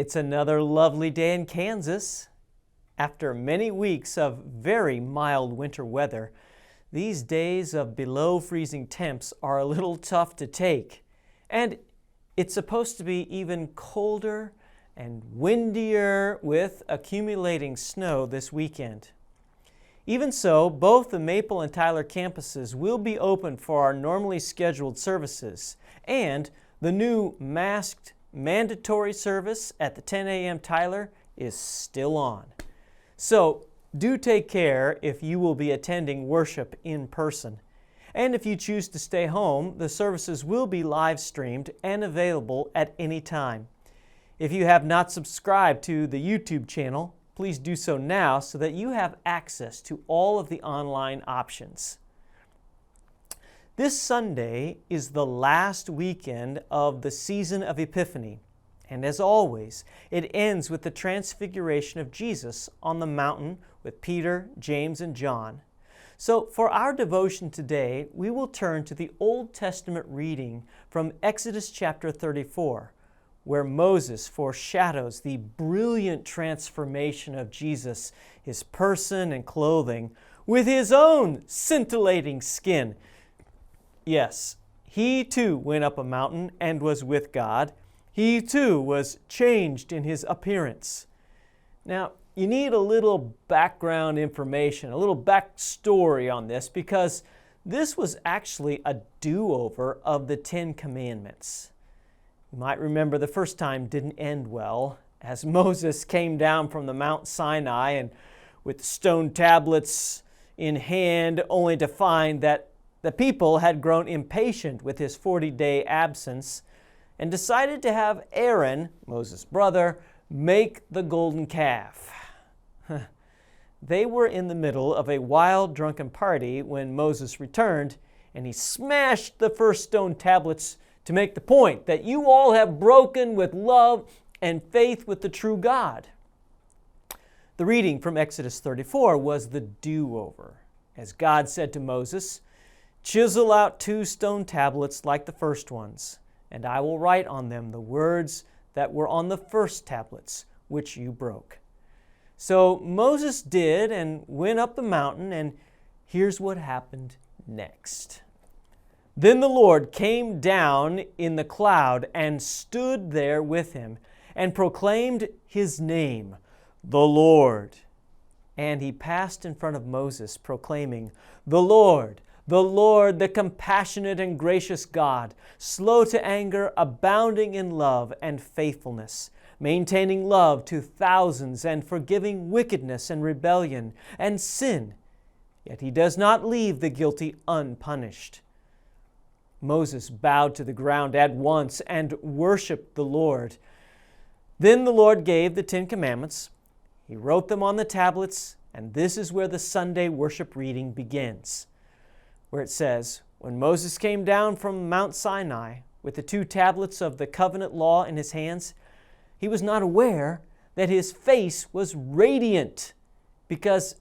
It's another lovely day in Kansas. After many weeks of very mild winter weather, these days of below freezing temps are a little tough to take. And it's supposed to be even colder and windier with accumulating snow this weekend. Even so, both the Maple and Tyler campuses will be open for our normally scheduled services, and the new masked mandatory service at the 10 a.m. Tyler is still on. So do take care if you will be attending worship in person. And if you choose to stay home, the services will be live streamed and available at any time. If you have not subscribed to the YouTube channel, please do so now so that you have access to all of the online options. This Sunday is the last weekend of the season of Epiphany, and as always, it ends with the transfiguration of Jesus on the mountain with Peter, James, and John. So for our devotion today, we will turn to the Old Testament reading from Exodus chapter 34, where Moses foreshadows the brilliant transformation of Jesus, his person and clothing, with his own scintillating skin. Yes, he too went up a mountain and was with God. He too was changed in his appearance. Now, you need a little background information, a little backstory on this, because this was actually a do-over of the Ten Commandments. You might remember the first time didn't end well, as Moses came down from the Mount Sinai and with stone tablets in hand, only to find that the people had grown impatient with his 40-day absence and decided to have Aaron, Moses' brother, make the golden calf. They were in the middle of a wild, drunken party when Moses returned, and he smashed the first stone tablets to make the point that you all have broken with love and faith with the true God. The reading from Exodus 34 was the do-over, as God said to Moses, "Chisel out 2 stone tablets like the first ones, and I will write on them the words that were on the first tablets, which you broke." So Moses did and went up the mountain, and here's what happened next. Then the Lord came down in the cloud and stood there with him and proclaimed his name, the Lord. And he passed in front of Moses, proclaiming, the Lord, the compassionate and gracious God, slow to anger, abounding in love and faithfulness, maintaining love to thousands and forgiving wickedness and rebellion and sin. Yet he does not leave the guilty unpunished. Moses bowed to the ground at once and worshiped the Lord. Then the Lord gave the 10 Commandments. He wrote them on the tablets, and this is where the Sunday worship reading begins, where it says, when Moses came down from Mount Sinai with the 2 tablets of the covenant law in his hands, he was not aware that his face was radiant because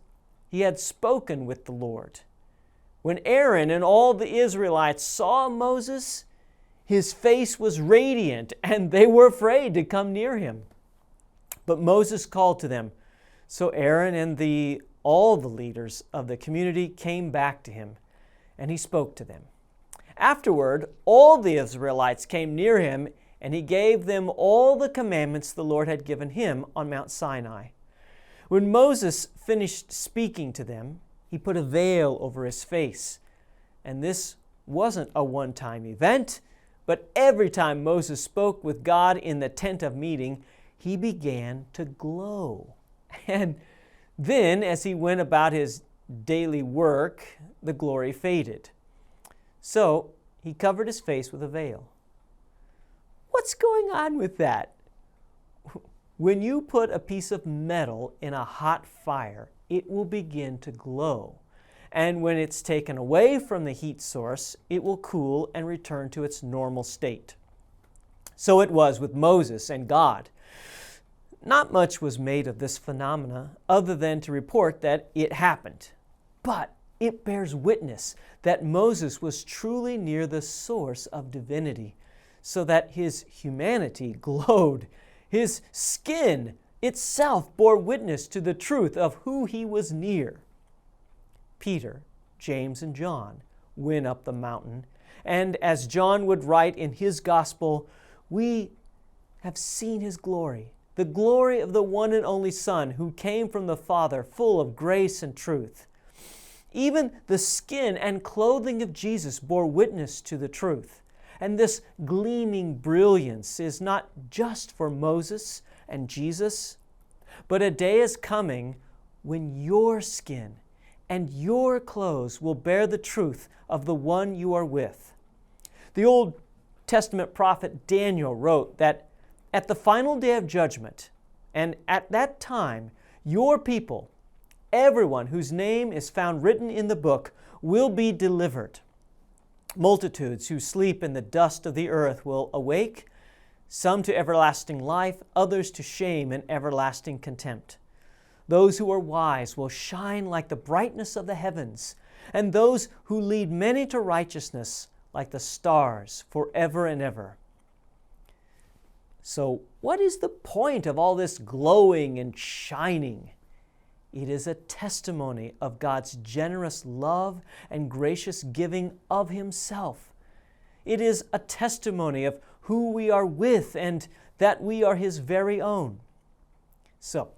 he had spoken with the Lord. When Aaron and all the Israelites saw Moses, his face was radiant, and they were afraid to come near him. But Moses called to them. So Aaron and all the leaders of the community came back to him, and he spoke to them. Afterward, all the Israelites came near him, and he gave them all the commandments the Lord had given him on Mount Sinai. When Moses finished speaking to them, he put a veil over his face. And this wasn't a one-time event, but every time Moses spoke with God in the tent of meeting, he began to glow. And then, as he went about his daily work, the glory faded. So he covered his face with a veil. What's going on with that? When you put a piece of metal in a hot fire, it will begin to glow. And when it's taken away from the heat source, it will cool and return to its normal state. So it was with Moses and God. Not much was made of this phenomena other than to report that it happened. But it bears witness that Moses was truly near the source of divinity, so that his humanity glowed His skin itself bore witness to the truth of who he was near. Peter, James, and John went up the mountain, and as John would write in his gospel, we have seen his glory, the glory of the one and only Son who came from the Father, full of grace and truth. Even the skin and clothing of Jesus bore witness to the truth. And this gleaming brilliance is not just for Moses and Jesus, but a day is coming when your skin and your clothes will bear the truth of the one you are with. The Old Testament prophet Daniel wrote that at the final day of judgment, and at that time, your people, everyone whose name is found written in the book, will be delivered. Multitudes who sleep in the dust of the earth will awake, some to everlasting life, others to shame and everlasting contempt. Those who are wise will shine like the brightness of the heavens, and those who lead many to righteousness like the stars forever and ever. So, what is the point of all this glowing and shining? It is a testimony of God's generous love and gracious giving of Himself. It is a testimony of who we are with and that we are His very own. So,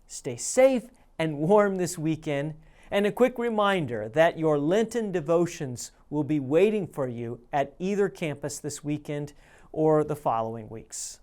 stay safe and warm this weekend, and a quick reminder that your Lenten devotions will be waiting for you at either campus this weekend or the following weeks.